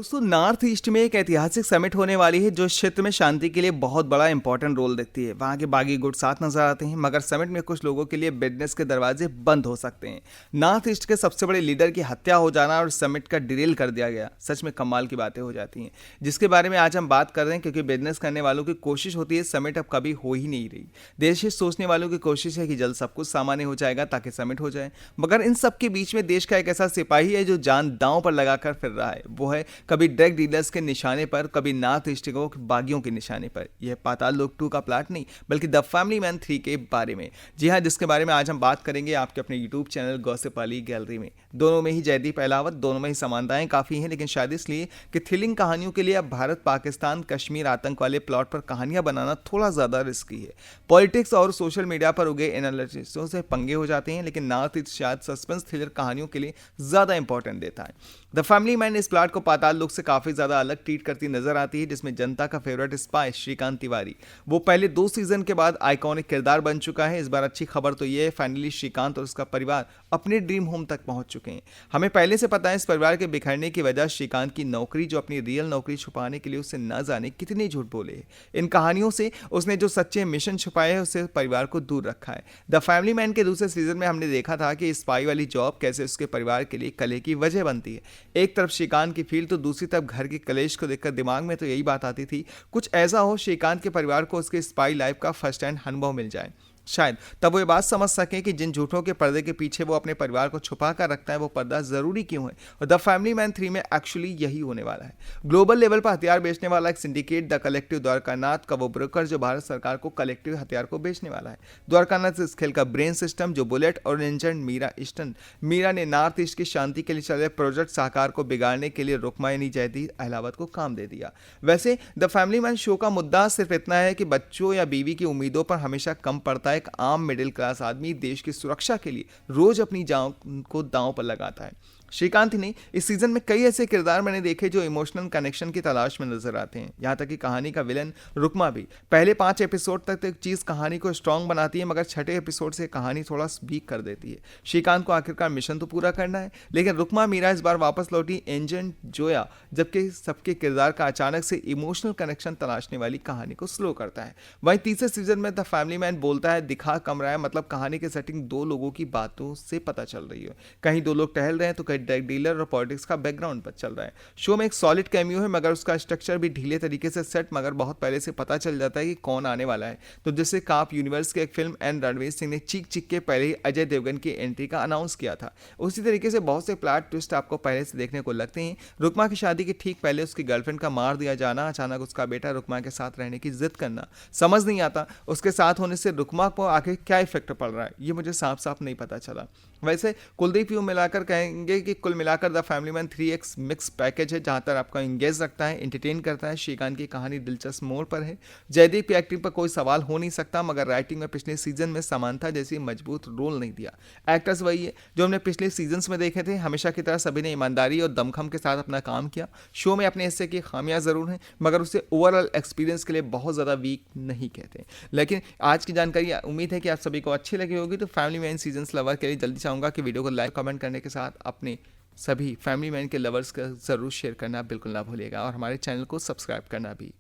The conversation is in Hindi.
दोस्तों नॉर्थ ईस्ट में एक ऐतिहासिक समिट होने वाली है जो इस क्षेत्र में शांति के लिए बहुत बड़ा इंपॉर्टेंट रोल देखती है। वहाँ के बागी गुट साथ नजर आते हैं, मगर समिट में कुछ लोगों के लिए बिजनेस के दरवाजे बंद हो सकते हैं। नॉर्थ ईस्ट के सबसे बड़े लीडर की हत्या हो जाना और समिट का डिरेल कर दिया गया, सच में कमाल की बातें हो जाती हैं, जिसके बारे में आज हम बात कर रहे हैं। क्योंकि बिजनेस करने वालों की कोशिश होती है समिट अब कभी हो ही नहीं रही। देश हित सोचने वालों की कोशिश है कि जल्द सब कुछ सामान्य हो जाएगा ताकि समिट हो जाए, मगर इन सब के बीच में देश का एक ऐसा सिपाही है जो जान दांव पर लगाकर फिर रहा है। वो है कभी ड्रग डीलर्स के निशाने पर, कभी नॉर्थ ईस्ट के बागियों के निशाने पर। यह पाताल लोक 2 का प्लाट नहीं बल्कि द फैमिली मैन 3 के बारे में। जी हाँ, जिसके बारे में आज हम बात करेंगे आपके अपने यूट्यूब चैनल गॉसिप वाली गैलरी में। दोनों में ही जयदीप अहलावत, दोनों में ही समानताएं काफी हैं, लेकिन शायद इसलिए कि थ्रिलिंग कहानियों के लिए अब भारत पाकिस्तान कश्मीर आतंक वाले प्लॉट पर कहानियां बनाना थोड़ा ज्यादा रिस्की है। पॉलिटिक्स और सोशल मीडिया पर उगे एनालिस्टों से पंगे हो जाते हैं, लेकिन नॉर्थ ईस्ट शायद सस्पेंस थ्रिलर कहानियों के लिए ज्यादा इंपॉर्टेंट देता है। द फैमिली मैन इस प्लॉट को पाताल लोक से काफी ज्यादा अलग ट्रीट करती नजर आती है, जिसमें जनता का फेवरेट स्पाई श्रीकांत तिवारी, वो पहले 2 सीजन के बाद आइकॉनिक किरदार बन चुका है। इस बार अच्छी खबर तो यह है फाइनली श्रीकांत और उसका परिवार अपने ड्रीम होम तक पहुंच चुके हैं। हमें पहले से पता है इस परिवार के बिखरने की वजह श्रीकांत की नौकरी, जो अपनी रियल नौकरी छुपाने के लिए उससे न जाने कितने झूठ बोले हैं। इन कहानियों से उसने जो सच्चे मिशन छुपाए हैं उससे परिवार को दूर रखा है। द फैमिली मैन के दूसरे सीजन में हमने देखा था कि स्पाई वाली जॉब कैसे उसके परिवार के लिए कले की वजह बनती है। एक तरफ श्रीकांत की फील्ड तो दूसरी तरफ घर के कलेश को देखकर दिमाग में तो यही बात आती थी, कुछ ऐसा हो श्रीकांत के परिवार को उसके स्पाई लाइफ का फर्स्ट हैंड अनुभव मिल जाए। शायद तब वो ये बात समझ सकें कि जिन झूठों के पर्दे के पीछे वो अपने परिवार को छुपा कर रखता है वो पर्दा जरूरी क्यों है। और द फैमिली मैन 3 में एक्चुअली यही होने वाला है। ग्लोबल लेवल पर हथियार बेचने वाला एक सिंडिकेट द कलेक्टिव द्वारकानाथ का वो ब्रोकर जो भारत सरकार को कलेक्टिव हथियार को बेचने वाला है। द्वारकानाथ इस खेल का ब्रेन सिस्टम जो बुलेट और इंजन मीरा ईस्टर्न। मीरा ने नॉर्थ ईस्ट की शांति के लिए चल रहे प्रोजेक्ट साकार को बिगाड़ने के लिए रुकमा यानी जयदीप अहलावत को काम दे दिया। वैसे द फैमिली मैन शो का मुद्दा सिर्फ इतना है कि बच्चों या बीवी की उम्मीदों पर हमेशा कम पड़ता है। एक आम मिडिल क्लास आदमी देश की सुरक्षा के लिए रोज अपनी जान को दांव पर लगाता है। श्रीकांत ने इस सीजन में कई ऐसे किरदार मैंने देखे जो इमोशनल कनेक्शन की तलाश में नजर आते हैं। यहाँ तक कि कहानी का विलन रुकमा भी पहले 5 एपिसोड तक तो एक चीज कहानी को स्ट्रांग बनाती है, मगर 6ठे एपिसोड से कहानी थोड़ा वीक कर देती है। श्रीकांत को आखिरकार मिशन तो पूरा करना है, लेकिन रुकमा मीरा इस बार वापस लौटी एजेंट जोया, जबकि सबके किरदार का अचानक से इमोशनल कनेक्शन तलाशने वाली कहानी को स्लो करता है। वहीं तीसरे सीजन में द फैमिली मैन बोलता है दिखा कम रहा है, मतलब कहानी की सेटिंग 2 लोगों की बातों से पता चल रही है। कहीं 2 लोग टहल रहे हैं तो कहीं ड्रग डीलर और पॉलिटिक्स का बैकग्राउंड पर चल रहा है। शो में एक सॉलिड कैमियो है, मगर उसका स्ट्रक्चर भी ढीले तरीके से सेट, मगर बहुत पहले से पता चल जाता है कि कौन आने वाला है। तो जैसे काप यूनिवर्स की एक फिल्म एंड रणवीर सिंह ने चीख चीख के पहले ही अजय देवगन की एंट्री का अनाउंस किया था, उसी तरीके से बहुत से प्लॉट ट्विस्ट आपको पहले से देखने को लगते हैं। रुकमा की शादी के ठीक पहले उसकी गर्लफ्रेंड का मार दिया जाना, अचानक उसका बेटा रुकमा के साथ रहने की जिद करना, समझ नहीं आता उसके साथ होने से रुकमा को आखिर क्या इफेक्ट पड़ रहा है, ये मुझे साफ साफ नहीं पता चला। वैसे कुलदीप यूं मिलाकर कहेंगे कि कुल मिलाकर the family man 3x mix package है, जहां तक आपका इंगेज रखता है, एंटरटेन करता है। श्रीकांत की कहानी दिलचस्प मोड़ पर है। जयदीप की एक्टिंग पर कोई सवाल हो नहीं सकता, मगर राइटिंग में पिछले सीजन में समानता जैसी मजबूत रोल नहीं दिया। एक्टर्स वही है जो हमने पिछले सीजन में देखे थे, हमेशा की तरह सभी ने ईमानदारी और दमखम के साथ अपना काम किया। शो में अपने हिस्से की खामियां जरूर हैं, मगर उसे ओवरऑल एक्सपीरियंस के लिए बहुत ज्यादा वीक नहीं कहते। लेकिन आज की जानकारी उम्मीद है कि आप सभी को अच्छी लगी होगी। तो फैमिली मैन सीजन लवर के लिए जल्दी चाहूंगा कि वीडियो को लाइक कमेंट करने के साथ अपने सभी फैमिली मैन के लवर्स का जरूर शेयर करना बिल्कुल ना भूलिएगा, और हमारे चैनल को सब्सक्राइब करना भी।